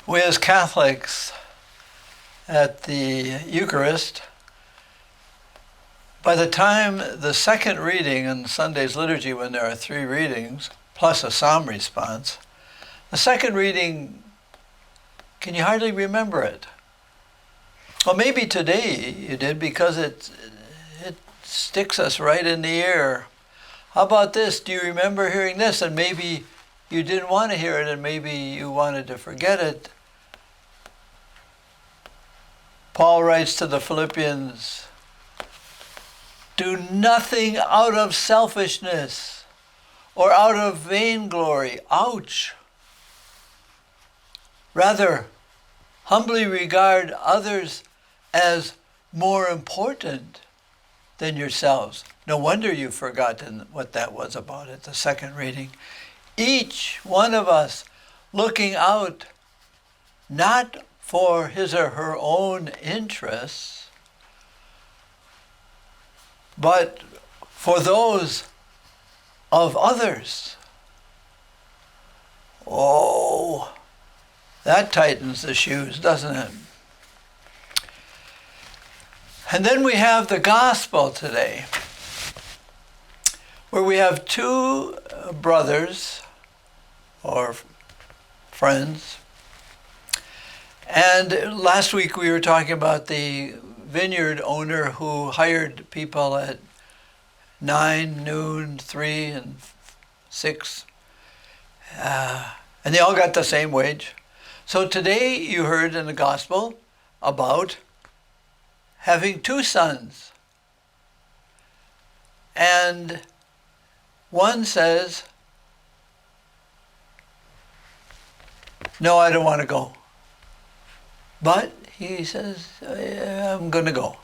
We as Catholics at the Eucharist, by the time the second reading in Sunday's liturgy, when there are 3 readings, plus a psalm response, the second reading, can you hardly remember it? Well, maybe today you did because it sticks us right in the ear. How about this? Do you remember hearing this? And maybe you didn't want to hear it and maybe you wanted to forget it. Paul writes to the Philippians, do nothing out of selfishness or out of vainglory. Ouch! Rather, humbly regard others as more important than yourselves. No wonder you've forgotten what that was about at the second reading. Each one of us looking out not for his or her own interests, but for those of others. Oh, that tightens the shoes, doesn't it? And then we have the gospel today, where we have 2 brothers or friends. And last week we were talking about the vineyard owner who hired people at 9, noon, 3, and 6. And they all got the same wage. So today you heard in the gospel about having 2 sons. And one says, no, I don't want to go. But he says, I'm going to go.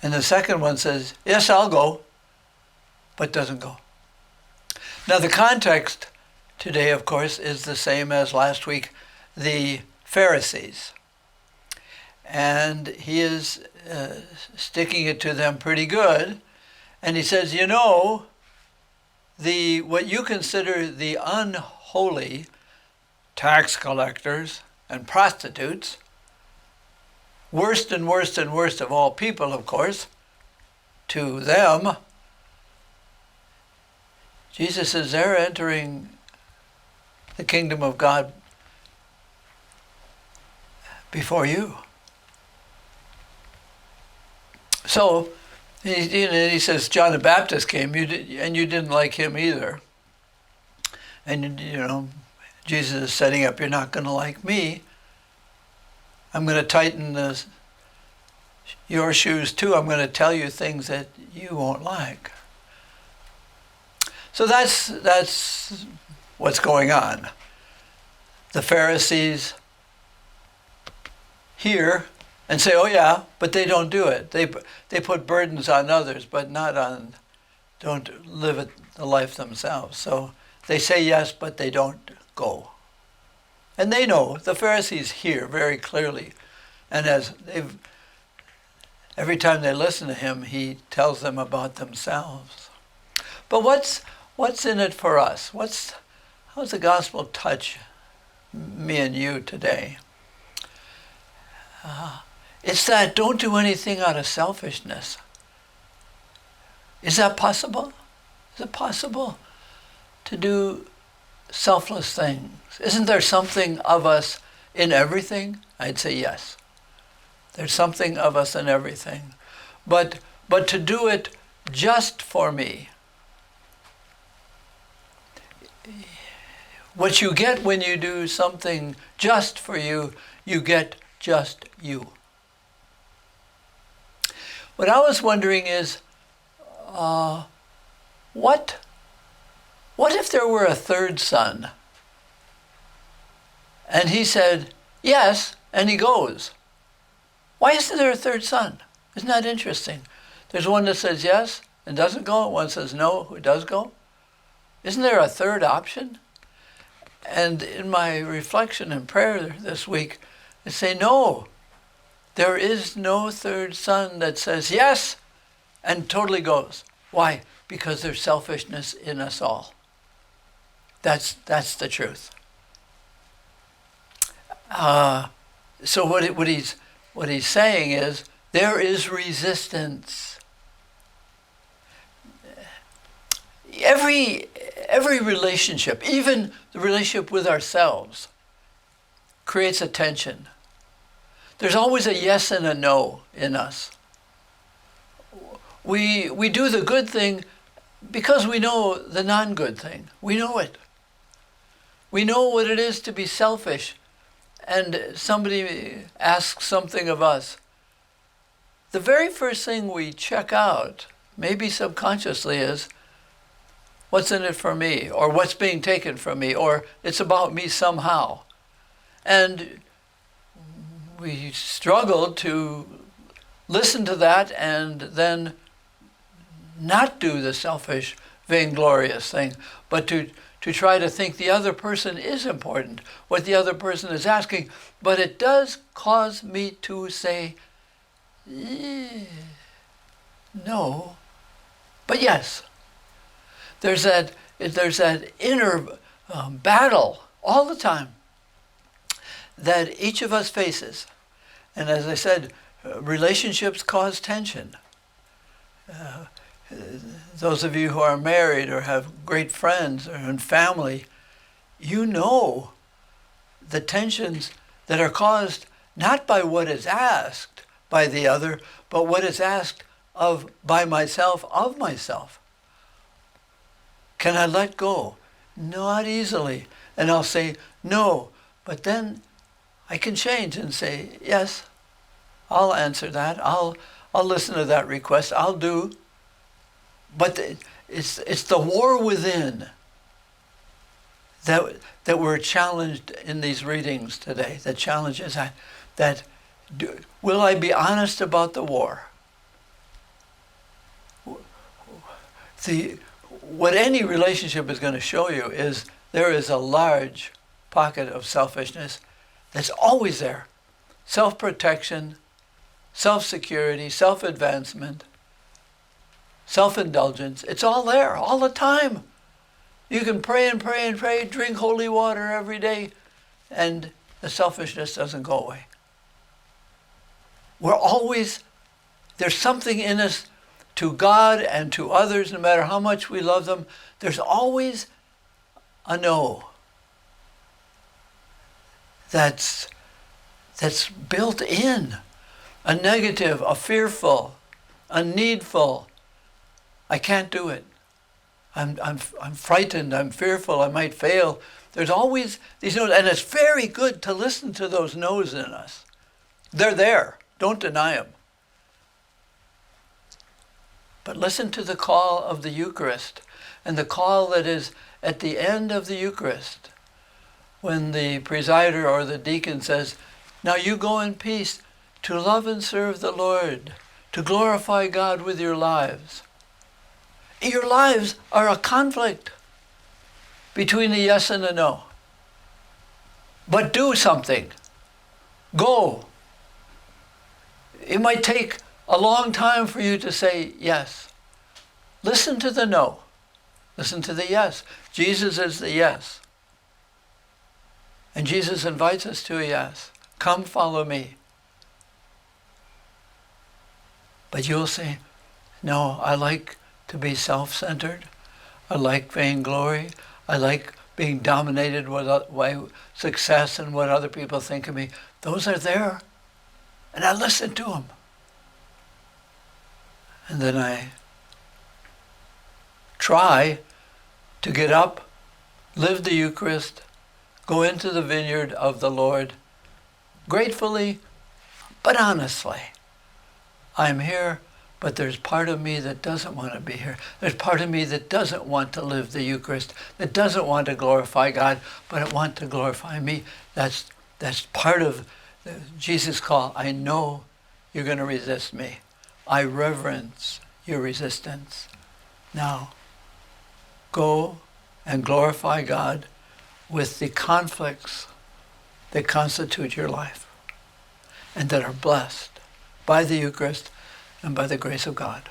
And the second one says, yes, I'll go, but doesn't go. Now the context today, of course, is the same as last week, the Pharisees. And he is sticking it to them pretty good. And he says, you know, what you consider the unholy tax collectors and prostitutes, worst and worst and worst of all people, of course, to them, Jesus says they're entering the kingdom of God before you. So, he says, John the Baptist came, and you didn't like him either. And, Jesus is setting up, you're not going to like me. I'm going to tighten your shoes too. I'm going to tell you things that you won't like. So that's what's going on. The Pharisees hear and say, oh yeah, but they don't do it. They put burdens on others, but don't live the life themselves. So they say yes, but they don't go. And they know, the Pharisees hear very clearly. And every time they listen to him, he tells them about themselves. But what's in it for us? How does the gospel touch me and you today? It's that don't do anything out of selfishness. Is that possible? Is it possible to do selfless things? Isn't there something of us in everything? I'd say yes. There's something of us in everything. But to do it just for me. What you get when you do something just for you, you get just you. What I was wondering is, what if there were a 3rd son? And he said, yes, and he goes. Why isn't there a 3rd son? Isn't that interesting? There's one that says yes and doesn't go, and one says no, who does go. Isn't there a 3rd option? And in my reflection and prayer this week, I say, no, there is no 3rd son that says yes and totally goes. Why? Because there's selfishness in us all. That's the truth. So what he's saying is there is resistance. Every relationship, even the relationship with ourselves, creates a tension. There's always a yes and a no in us. We do the good thing because we know the non-good thing. We know it. We know what it is to be selfish, and somebody asks something of us. The very first thing we check out, maybe subconsciously, is what's in it for me, or what's being taken from me, or it's about me somehow. And we struggle to listen to that and then not do the selfish, vainglorious thing, but to try to think the other person is important, what the other person is asking. But it does cause me to say, no, but yes. There's that inner battle all the time that each of us faces. And as I said, relationships cause tension. Those of you who are married or have great friends or in family, you know the tensions that are caused not by what is asked by the other, but what is asked by myself of myself. Can I let go? Not easily. And I'll say no, but then I can change and say, yes, I'll answer that. I'll listen to that request. I'll do. But it's the war within that we're challenged in these readings today. The challenge is will I be honest about the war? What any relationship is going to show you is there is a large pocket of selfishness that's always there. Self-protection, self-security, self-advancement, self-indulgence. It's all there, all the time. You can pray and pray and pray, drink holy water every day, and the selfishness doesn't go away. There's something in us to God and to others, no matter how much we love them, there's always a no that's built in, a negative, a fearful, a needful. I can't do it. I'm frightened, I'm fearful, I might fail. There's always these no's, and it's very good to listen to those no's in us. They're there, don't deny them. But listen to the call of the Eucharist and the call that is at the end of the Eucharist when the presider or the deacon says, now you go in peace to love and serve the Lord, to glorify God with your lives. Your lives are a conflict between the yes and the no. But do something. Go. It might take a long time for you to say yes. Listen to the no. Listen to the yes. Jesus is the yes. And Jesus invites us to a yes. Come follow me. But you'll say, no, I like to be self-centered. I like vainglory. I like being dominated by success and what other people think of me. Those are there. And I listen to them. And then I try to get up, live the Eucharist, go into the vineyard of the Lord, gratefully, but honestly. I'm here, but there's part of me that doesn't want to be here. There's part of me that doesn't want to live the Eucharist, that doesn't want to glorify God, but it wants to glorify me. That's part of Jesus' call. I know you're going to resist me. I reverence your resistance. Now, go and glorify God with the conflicts that constitute your life and that are blessed by the Eucharist and by the grace of God.